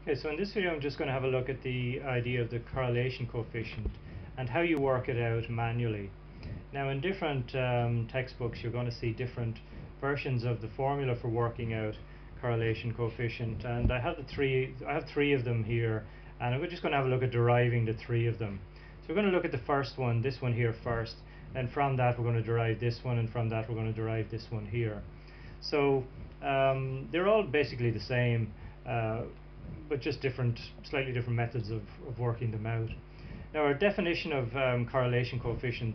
Okay, so in this video I'm just going to have a look at the idea of the correlation coefficient and how you work it out manually. Now in different textbooks you're going to see different versions of the formula for working out correlation coefficient, and I have three of them here, and we're just going to have a look at deriving the three of them. So we're going to look at the first one, this one here first, and from that we're going to derive this one, and from that we're going to derive this one here. So they're all basically the same, but just slightly different methods of working them out. Now our definition of correlation coefficient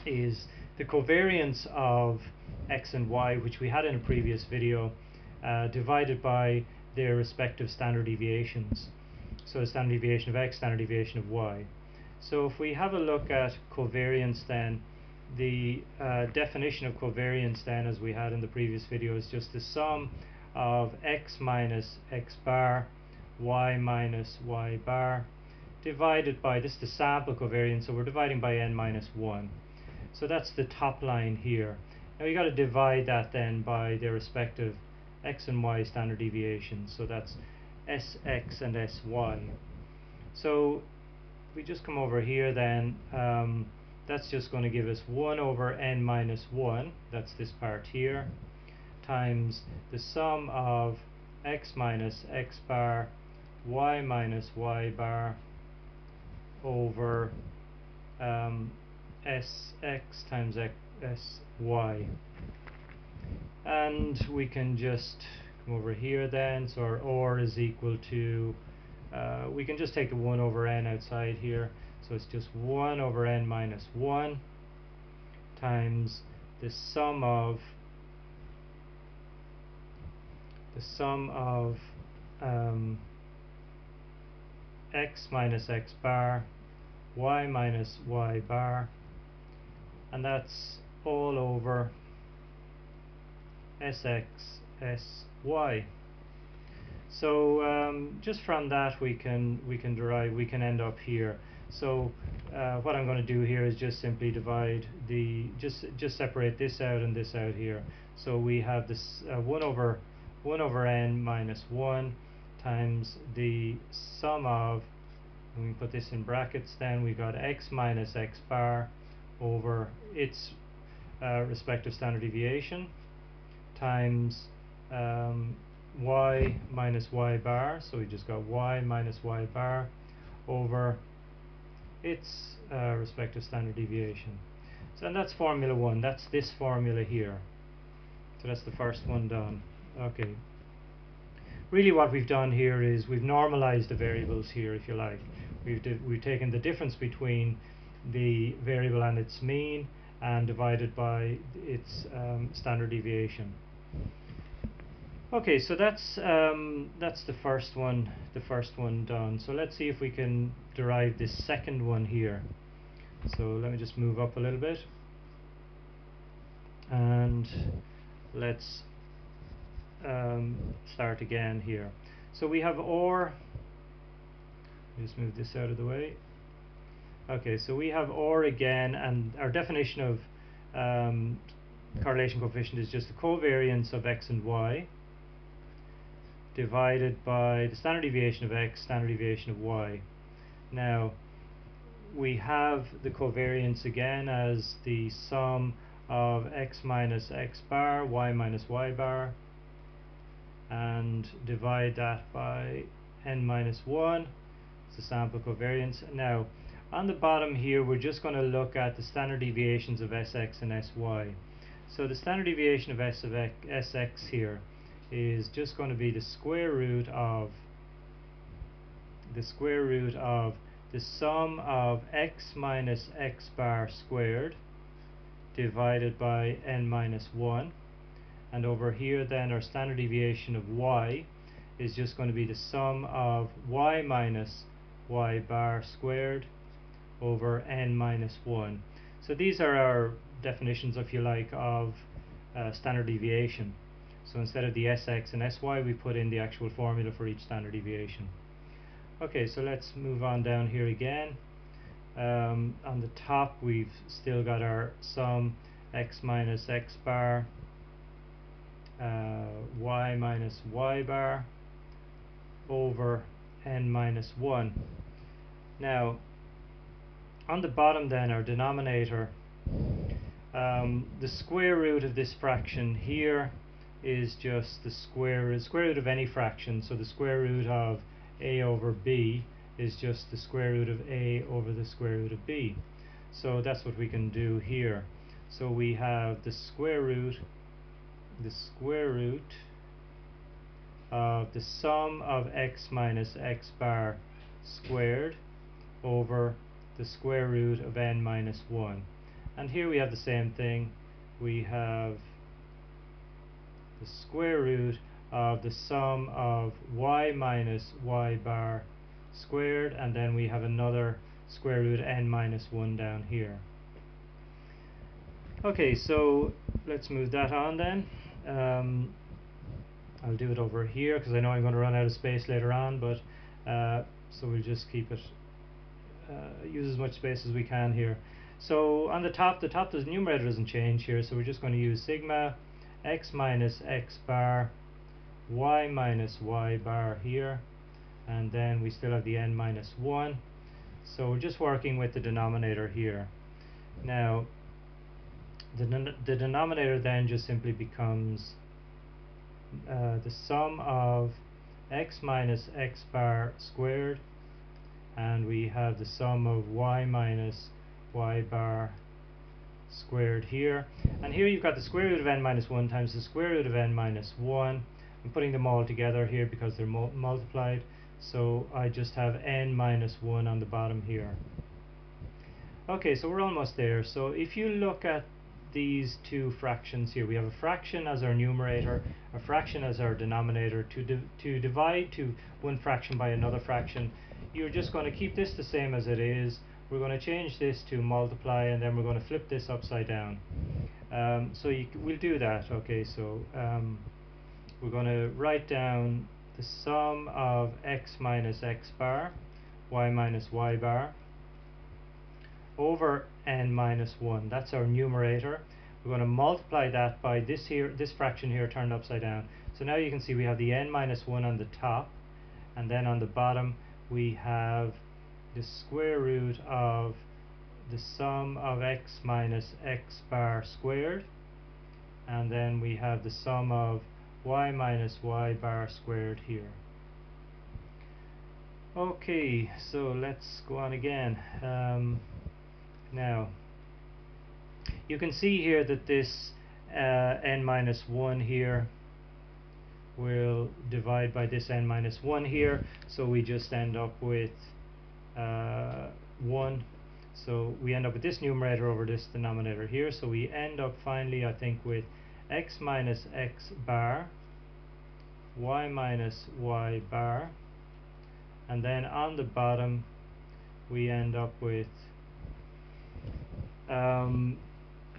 is the covariance of x and y, which we had in a previous video, divided by their respective standard deviations. So standard deviation of x, standard deviation of y. So if we have a look at covariance, then the definition of covariance then, as we had in the previous video, is just the sum of x minus x bar, y minus y bar, divided by, this is the sample covariance, so we're dividing by n minus 1. So that's the top line here. Now you got to divide that then by their respective x and y standard deviations, so that's sx and sy. So if we just come over here then, that's just going to give us 1 over n minus 1, that's this part here, times the sum of x minus x bar, y minus y bar, over sx times sy. And we can just come over here then, so our or is equal to, we can just take the 1 over n outside here, so it's just 1 over n minus 1 times the sum of x minus x bar, y minus y bar, and that's all over sx sy. So just from that we can end up here. So what I'm going to do here is just simply divide the just separate this out and this out here. So we have this 1 over n minus 1 times the sum of, and we put this in brackets, then we got x minus x bar over its respective standard deviation, times y minus y bar, so we just got y minus y bar over its respective standard deviation. So, and that's formula 1, that's this formula here. So that's the first one done. Okay. Really what we've done here is we've normalized the variables here, if you like. We've taken the difference between the variable and its mean and divided by its standard deviation. Okay, so that's the first one done. So let's see if we can derive this second one here. So let me just move up a little bit, and let's start again here. So we have or, just move this out of the way. Okay, so we have or again, and our definition of correlation coefficient is just the covariance of x and y divided by the standard deviation of x, standard deviation of y. Now we have the covariance again as the sum of x minus x bar, y minus y bar, and divide that by n minus 1. It's the sample covariance. Now on the bottom here we're just going to look at the standard deviations of sx and sy. So the standard deviation of sx here is just going to be the square root of the sum of x minus x bar squared divided by n minus 1, and over here then our standard deviation of y is just going to be the sum of y minus y bar squared over n minus 1. So these are our definitions, if you like, of standard deviation. So instead of the sx and sy, we put in the actual formula for each standard deviation. Okay, so let's move on down here again. On the top we've still got our sum x minus x bar, y minus y bar, over n minus 1. Now on the bottom then, our denominator, the square root of this fraction here is just the square root of any fraction. So the square root of a over b is just the square root of a over the square root of b. So that's what we can do here. So we have the square root of the sum of x minus x bar squared over the square root of n minus 1. And here we have the same thing. We have the square root of the sum of y minus y bar squared, and then we have another square root n minus 1 down here. Okay, so let's move that on then. I'll do it over here because I know I'm going to run out of space later on, but so we'll just keep it, use as much space as we can here. So on the top the numerator doesn't change here, so we're just going to use sigma x minus x bar y minus y bar here, and then we still have the n minus 1. So we're just working with the denominator here. Now the denominator then just simply becomes the sum of x minus x bar squared, and we have the sum of y minus y bar squared here, and here you've got the square root of n minus 1 times the square root of n minus 1. I'm putting them all together here because they're multiplied, so I just have n minus 1 on the bottom here. Okay, so we're almost there. So if you look at these two fractions here, we have a fraction as our numerator, a fraction as our denominator. To divide to one fraction by another fraction, you're just going to keep this the same as it is. We're going to change this to multiply, and then we're going to flip this upside down. So we'll do that. Okay, so we're going to write down the sum of x minus x bar, y minus y bar, over n minus 1. That's our numerator. We're going to multiply that by this fraction here turned upside down. So now you can see we have the n minus 1 on the top, and then on the bottom we have the square root of the sum of x minus x bar squared, and then we have the sum of y minus y bar squared here. Okay, so let's go on again. Now you can see here that this n minus 1 here will divide by this n minus 1 here, so we just end up with 1. So we end up with this numerator over this denominator here, so we end up finally, I think, with x minus x bar, y minus y bar, and then on the bottom we end up with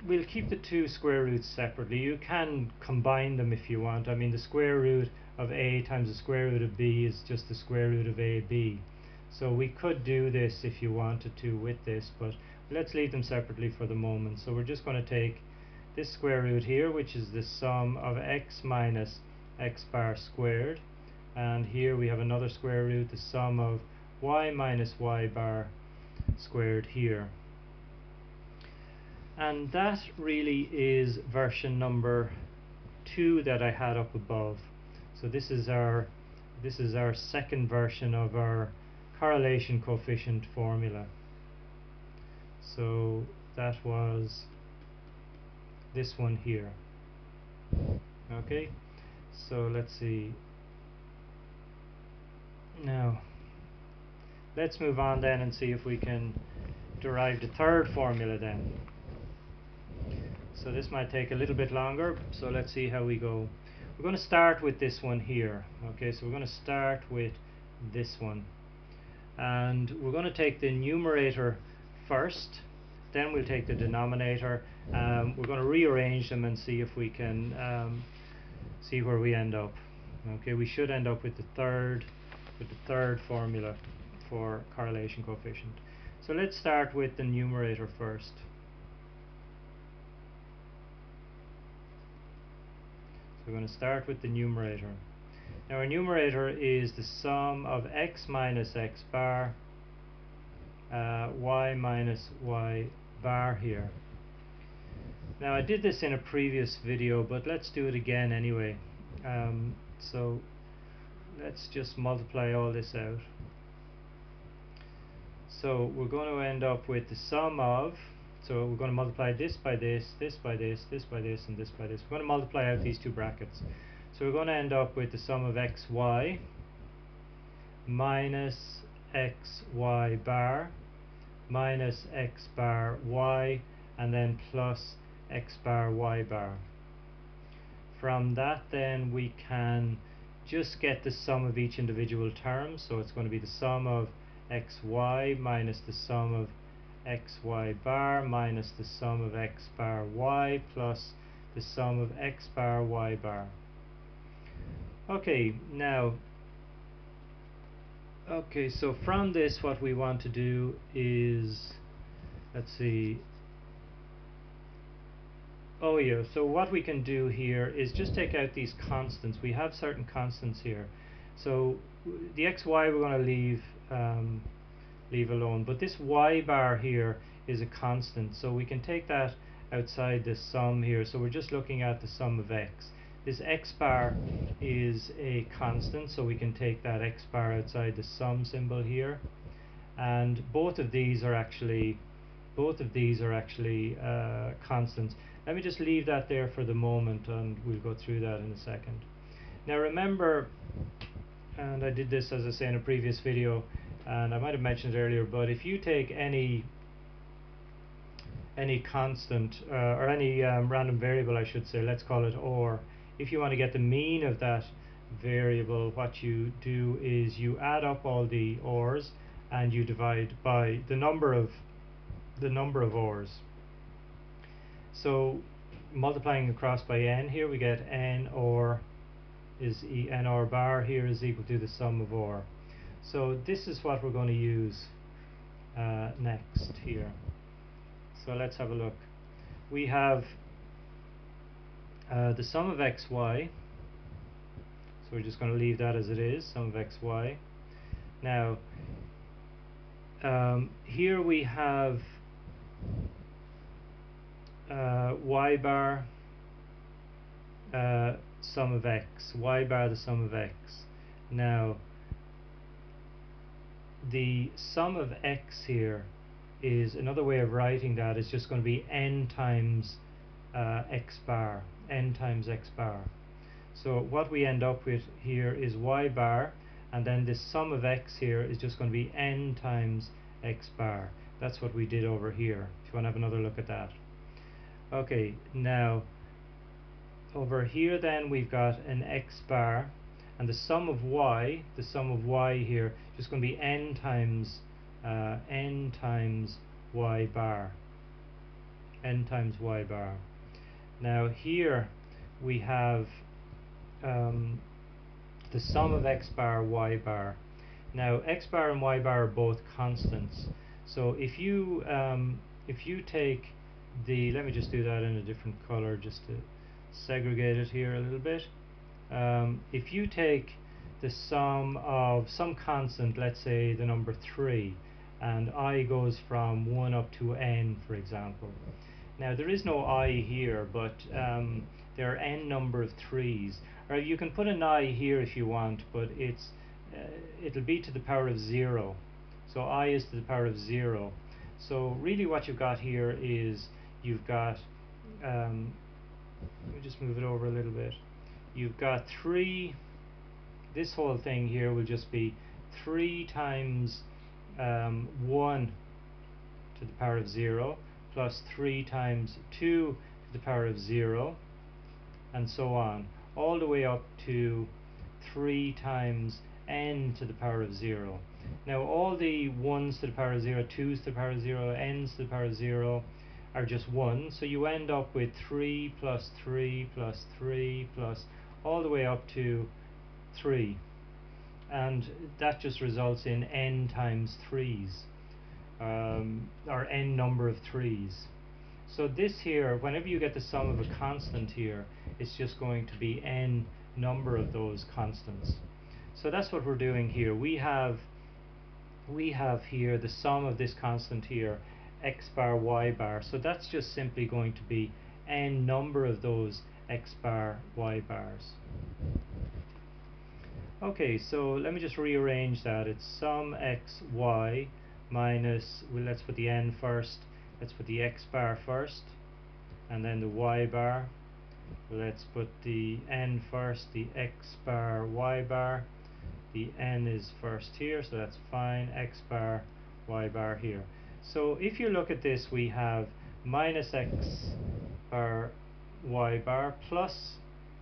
we'll keep the two square roots separately. You can combine them if you want. I mean, the square root of a times the square root of b is just the square root of ab. So we could do this if you wanted to with this, but let's leave them separately for the moment. So we're just going to take this square root here, which is the sum of x minus x bar squared, and here we have another square root, the sum of y minus y bar squared here. And that really is version number 2 that I had up above. So this is our second version of our correlation coefficient formula. So that was this one here. Okay, so let's see. Now let's move on then and see if we can derive the third formula then. So this might take a little bit longer, so let's see how we go. We're going to start with this one here. Okay, so we're going to start with this one, and we're going to take the numerator first, then we'll take the denominator. We're going to rearrange them and see if we can see where we end up. Okay, we should end up with the third formula for correlation coefficient. So let's start with the numerator first. So we're going to start with the numerator. Now our numerator is the sum of x minus x bar, y minus y bar here. Now I did this in a previous video, but let's do it again anyway. So let's just multiply all this out. So we're going to end up with the sum of, so we're going to multiply this by this, this by this, this by this, and this by this. We're going to multiply out these two brackets. So we're going to end up with the sum of xy minus xy bar minus x bar y, and then plus x bar y bar. From that then we can just get the sum of each individual term. So it's going to be the sum of xy minus the sum of xy bar minus the sum of x bar y plus the sum of x bar y bar. Okay, now so from this what we want to do is, let's see, oh yeah, so what we can do here is just take out these constants. We have certain constants here, so the xy we're going to leave alone, but this y bar here is a constant, so we can take that outside the sum here. So we're just looking at the sum of x. This x bar is a constant, so we can take that x bar outside the sum symbol here, and both of these are actually constants. Let me just leave that there for the moment, and we'll go through that in a second. Now remember, and I did this as I say in a previous video, and I might have mentioned it earlier, but if you take any constant or any random variable, I should say, let's call it or, if you want to get the mean of that variable, what you do is you add up all the ors and you divide by the number of ors. So multiplying across by n here, we get n or n or bar here is equal to the sum of or. So this is what we're going to use next here. So let's have a look. We have the sum of xy, so we're just going to leave that as it is, sum of xy. Now here we have y bar sum of x, y bar the sum of x. Now the sum of x here is, another way of writing that is just going to be n times x bar, n times x bar. So what we end up with here is y bar, and then this sum of x here is just going to be n times x bar. That's what we did over here, if you want to have another look at that. Okay, now over here then we've got an x bar, and the sum of y here is just going to be n times y bar, n times y bar. Now here we have the sum of x bar, y bar. Now x bar and y bar are both constants, so if you take the, let me just do that in a different color just to segregate it here a little bit. If you take the sum of some constant, let's say the number 3, and I goes from 1 up to n, for example. Now there is no I here, but there are n number of 3's. Or you can put an I here if you want, but it'll be to the power of 0. So I is to the power of 0. So really what you've got here is you've got, let me just move it over a little bit. You've got 3, this whole thing here will just be 3 times 1 to the power of 0 plus 3 times 2 to the power of 0, and so on, all the way up to 3 times n to the power of 0. Now all the 1's to the power of 0, 2's to the power of 0, n's to the power of 0 are just 1, so you end up with 3 plus 3 plus 3 plus all the way up to 3, and that just results in n times 3's, or n number of 3's. So this here, whenever you get the sum of a constant here, it's just going to be n number of those constants. So that's what we're doing here. We have here the sum of this constant here, x bar y bar, so that's just simply going to be n number of those x bar y bars. Okay, so let me just rearrange that. It's sum x y minus, well, let's put the n first, let's put the x bar first, and then the y bar. Let's put the n first, the x bar y bar. The n is first here, so that's fine. X bar y bar here. So if you look at this, we have minus x bar y bar plus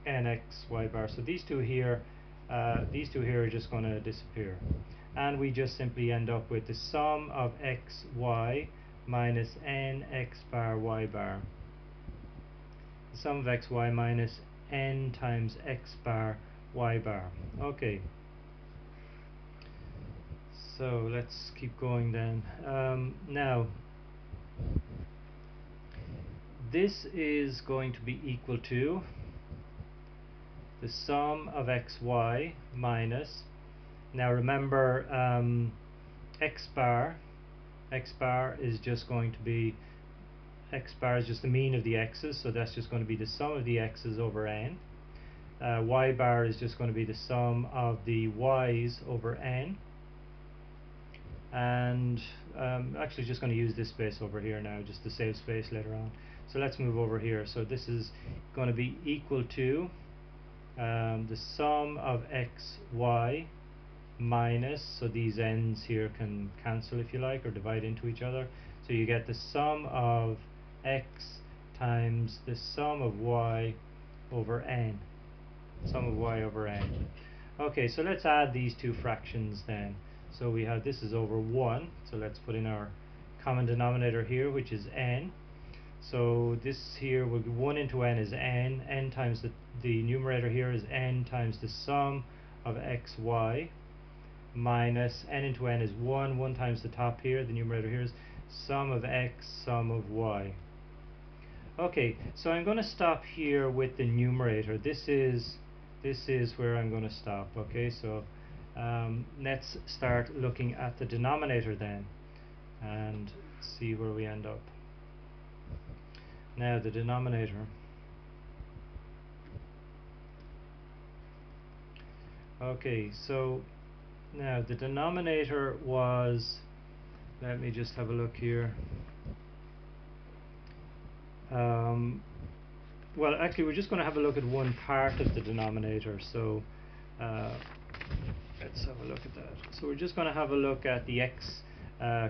nx y bar. So these two here are just going to disappear, and we just simply end up with the sum of x y minus n x bar y bar. The sum of x y minus n times x bar y bar. Okay. So let's keep going then. Now, this is going to be equal to the sum of xy minus, now remember, x bar is just going to be, x bar is just the mean of the x's, so that's just going to be the sum of the x's over n. Y bar is just going to be the sum of the y's over n. And actually just going to use this space over here now just to save space later on. So let's move over here. So this is going to be equal to the sum of x y minus, so these n's here can cancel if you like, or divide into each other, so you get the sum of x times the sum of y over n. Sum of y over n. Okay, so let's add these two fractions then. So we have, this is over 1, so let's put in our common denominator here, which is n. So this here will be 1 into n is n times the numerator here is n times the sum of x y minus n into n is 1 times the top here, the numerator here is sum of x, sum of y. Okay, so I'm going to stop here with the numerator. This is where I'm going to stop. Okay, so let's start looking at the denominator then and see where we end up. Now the denominator. Okay, so now the denominator was, let me just have a look here. Well, actually we're just going to have a look at one part of the denominator, so let's have a look at that. So we're just going to have a look at the x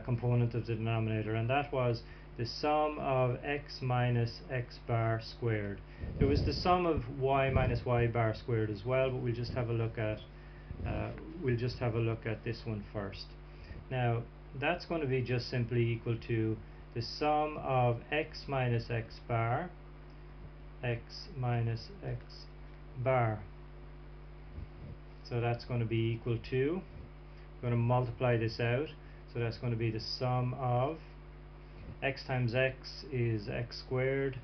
component of the denominator, and that was the sum of x minus x bar squared. There was the sum of y minus y bar squared as well, but we'll just have a look at this one first. Now that's going to be just simply equal to the sum of x minus x bar, x minus x bar. So that's going to be equal to, we're going to multiply this out, so that's going to be the sum of x times x is x squared.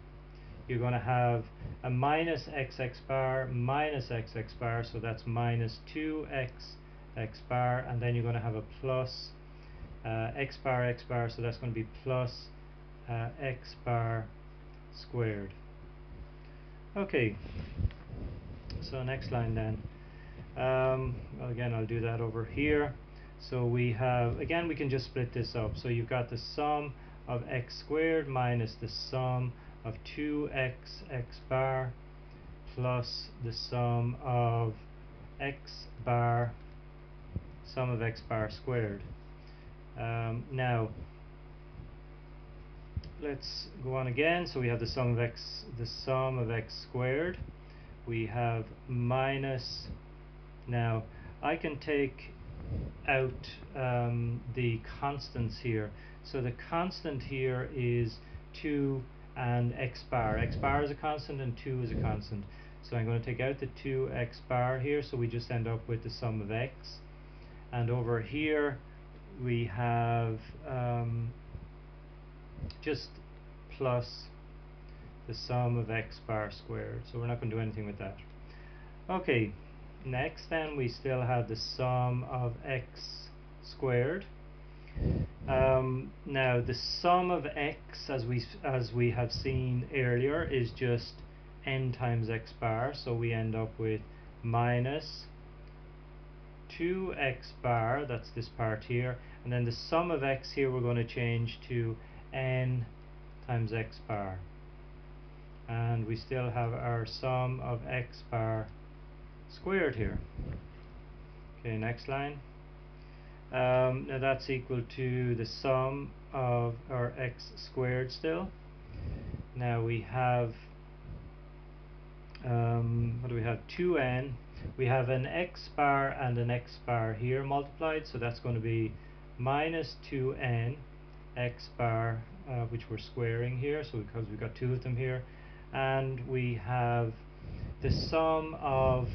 You're going to have a minus x bar minus x bar, so that's minus 2x x bar, and then you're going to have a plus x bar, so that's going to be plus x bar squared. Okay, so next line then. Again, I'll do that over here. So we have, again, we can just split this up. So you've got the sum of x squared minus the sum of 2x x bar plus the sum of x bar, sum of x bar squared. Now let's go on again. So we have the sum of x squared. We have minus, now I can take out the constants here. So the constant here is 2 and x bar. X bar is a constant and 2 is a constant. So I'm going to take out the 2x bar here, so we just end up with the sum of x. And over here we have just plus the sum of x bar squared. So we're not going to do anything with that. Okay, next then we still have the sum of x squared. Now the sum of x, as we have seen earlier, is just n times x bar, so we end up with minus 2x bar, that's this part here, and then the sum of x here we're going to change to n times x bar, and we still have our sum of x bar squared here. Okay, next line. Now that's equal to the sum of our x squared still. Now we have what do we have? 2n. We have an x bar and an x bar here multiplied, so that's going to be minus 2n x bar, which we're squaring here, so because we've got two of them here, and we have the sum of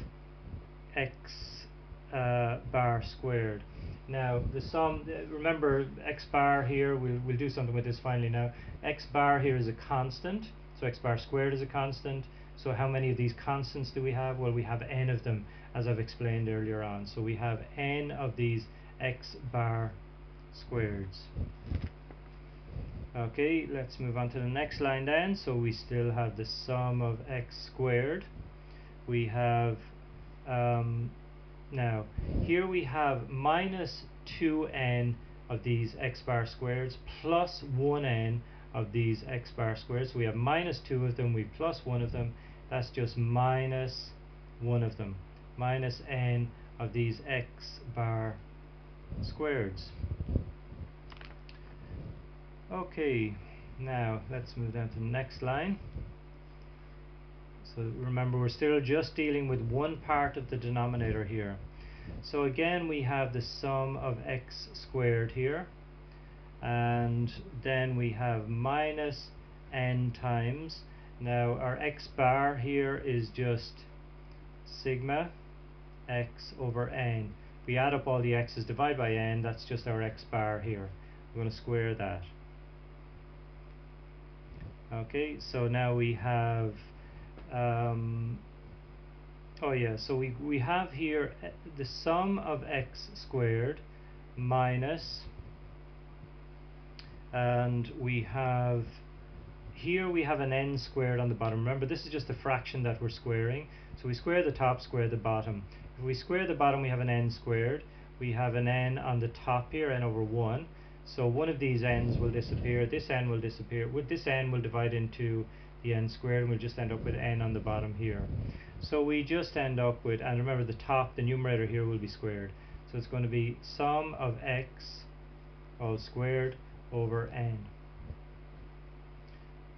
x bar squared. Now the sum, remember x bar here, we'll do something with this finally now. X bar here is a constant, so x bar squared is a constant. So how many of these constants do we have? Well, we have n of them, as I've explained earlier on. So we have n of these x bar squareds. Okay, let's move on to the next line then. So we still have the sum of x squared. We have now here we have minus 2n of these x bar squareds plus 1n of these x bar squared. So we have minus 2 of them, we plus 1 of them, that's just minus 1 of them, minus n of these x bar squareds. Okay, now let's move down to the next line. So remember, we're still just dealing with one part of the denominator here. So again we have the sum of x squared here, and then we have minus n times, now our x bar here is just sigma x over n. We add up all the x's, divide by n, that's just our x bar here. We're going to square that. Okay, so now we have oh yeah, so we have here the sum of x squared minus, and we have here we have an n squared on the bottom. Remember, this is just a fraction that we're squaring, so we square the top, square the bottom. If we square the bottom, we have an n squared. We have an n on the top here, n over 1. So one of these n's will disappear, this n will disappear. With this n will divide into the n squared, and we'll just end up with n on the bottom here. So we just end up with, and remember the top, the numerator here will be squared. So it's going to be sum of x all squared over n.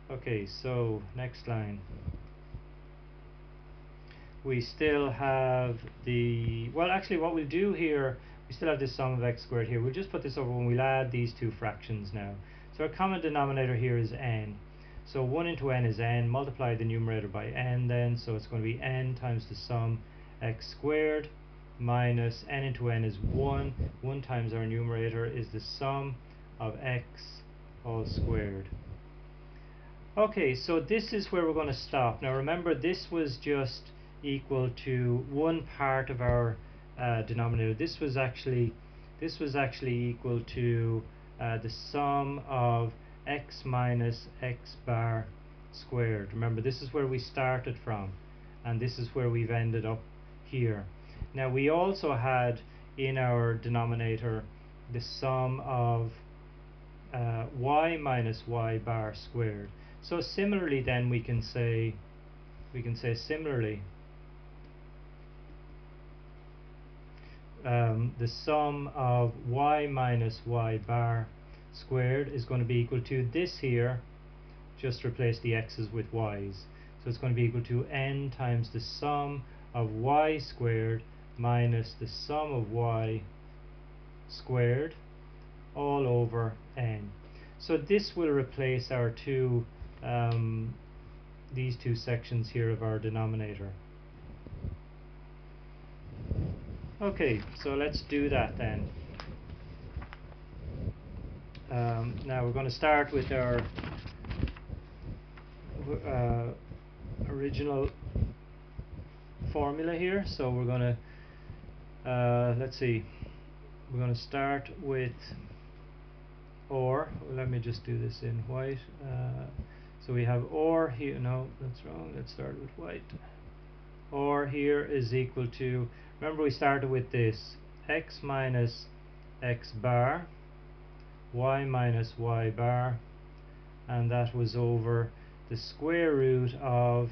Okay, so next line. We still have the, well actually what we'll do here, we still have this sum of x squared here. We'll just put this over when we'll add these two fractions now. So our common denominator here is n. So 1 into n is n, multiply the numerator by n then, so it's going to be n times the sum x squared minus n into n is 1. 1 times our numerator is the sum of x all squared. Okay, so this is where we're going to stop. Now remember, this was just equal to one part of our denominator. This was actually equal to the sum of x minus x bar squared. Remember, this is where we started from, and this is where we've ended up here. Now we also had in our denominator the sum of y minus y bar squared. So similarly then we can say similarly the sum of y minus y bar squared is going to be equal to this here, just replace the x's with y's, so it's going to be equal to n times the sum of y squared minus the sum of y squared all over n. So this will replace our two these two sections here of our denominator. Okay, so let's do that then. Now we're going to start with our original formula here. So we're going to let's see, we're going to start with or. Let me just do this in white. So we have or here. No, that's wrong. Let's start with white. Or here is equal to, remember we started with this, x minus x bar, y minus y bar, and that was over the square root of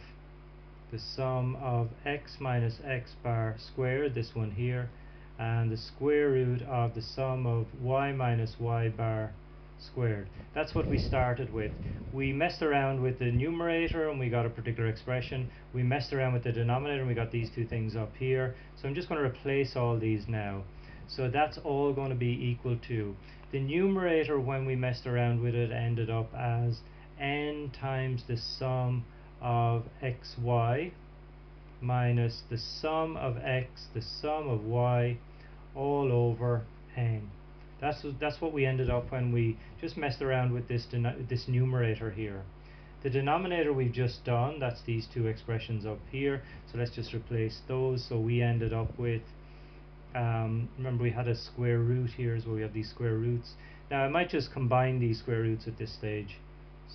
the sum of x minus x bar squared, this one here, and the square root of the sum of y minus y bar squared. That's what we started with. We messed around with the numerator and we got a particular expression. We messed around with the denominator and we got these two things up here. So I'm just going to replace all these now. So that's all going to be equal to, the numerator when we messed around with it ended up as n times the sum of xy minus the sum of x, the sum of y, all over n. That's what we ended up when we just messed around with this numerator here. The denominator we've just done, that's these two expressions up here, so let's just replace those. So we ended up with, remember we had a square root here, so we have these square roots. Now I might just combine these square roots at this stage,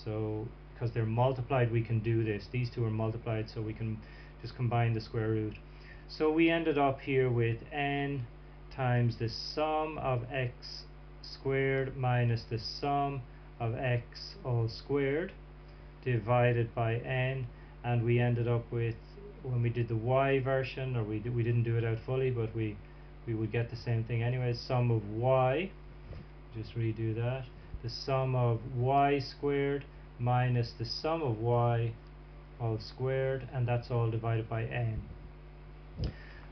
so because they're multiplied we can do this. These two are multiplied, so we can just combine the square root. So we ended up here with n times the sum of x squared minus the sum of x all squared divided by n, and we ended up with, when we did the y version, or we didn't do it out fully, but we would get the same thing anyway, sum of y, just redo that, the sum of y squared minus the sum of y all squared, and that's all divided by n.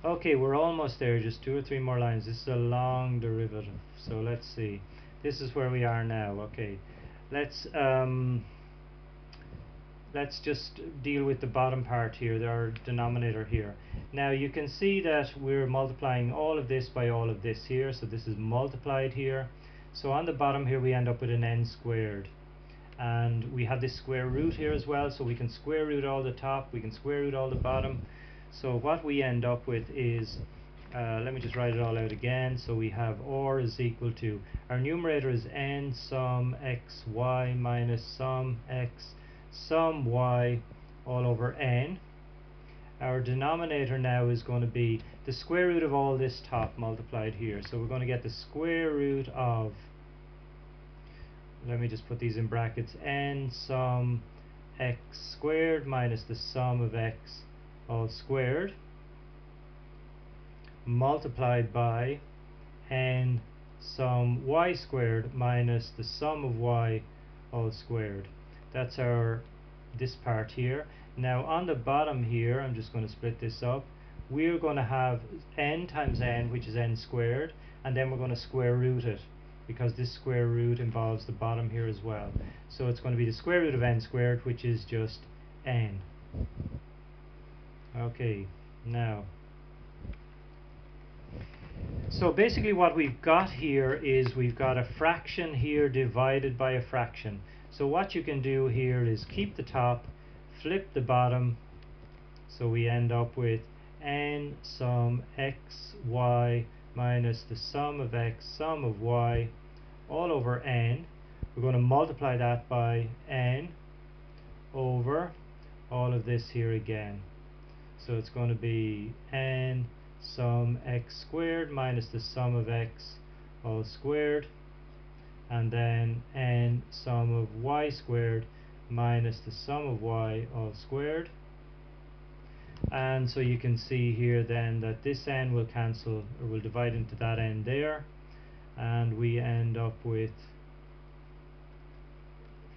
Okay, we're almost there, just 2 or 3 more lines. This is a long derivative, so let's see. This is where we are now. Okay, let's just deal with the bottom part here, our denominator here. Now you can see that we're multiplying all of this by all of this here, so this is multiplied here. So on the bottom here we end up with an n squared, and we have this square root here as well, so we can square root all the top, we can square root all the bottom. So what we end up with is, let me just write it all out again. So we have or is equal to, our numerator is n sum x y minus sum x sum y all over n. Our denominator now is going to be the square root of all this top multiplied here. So we're going to get the square root of, let me just put these in brackets, n sum x squared minus the sum of x all squared multiplied by n sum y squared minus the sum of y all squared. That's our, this part here. Now on the bottom here, I'm just going to split this up. We're going to have n times n, which is n squared, and then we're going to square root it, because this square root involves the bottom here as well. So it's going to be the square root of n squared, which is just n. Okay, now, so basically what we've got here is we've got a fraction here divided by a fraction. So what you can do here is keep the top, flip the bottom, so we end up with n sum x y minus the sum of x sum of y all over n. We're going to multiply that by n over all of this here again. So it's going to be n sum x squared minus the sum of x all squared, and then n sum of y squared minus the sum of y all squared. And so you can see here then that this n will cancel, or will divide into that n there, and we end up with,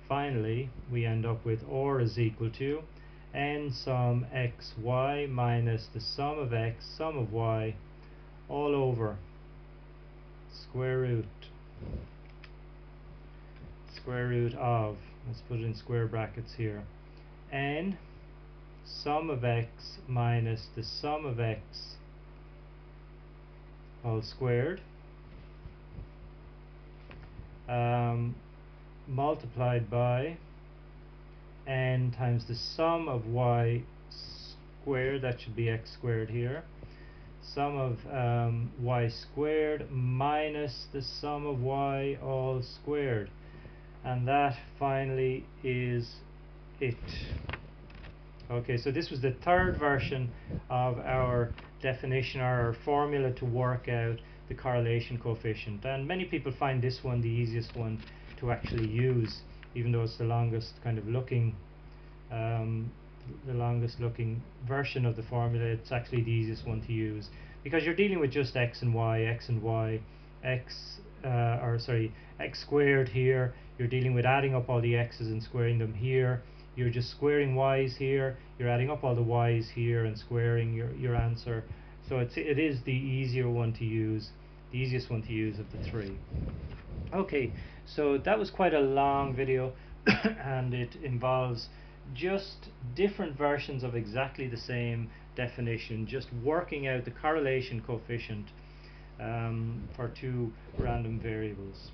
finally we end up with or is equal to n sum x y minus the sum of x sum of y all over square root of, let's put it in square brackets here, n sum of x minus the sum of x all squared multiplied by n times the sum of y squared, that should be x squared here, sum of y squared minus the sum of y all squared, and that finally is it. Okay, so this was the third version of our definition, or our formula to work out the correlation coefficient, and many people find this one the easiest one to actually use, even though it's the longest kind of looking version of the formula. It's actually the easiest one to use because you're dealing with just x and y, x squared here. You're dealing with adding up all the x's and squaring them here. You're just squaring y's here. You're adding up all the y's here and squaring your answer. So it is the easier one to use, the easiest one to use of the three. Okay, so that was quite a long video and it involves just different versions of exactly the same definition, just working out the correlation coefficient for two random variables.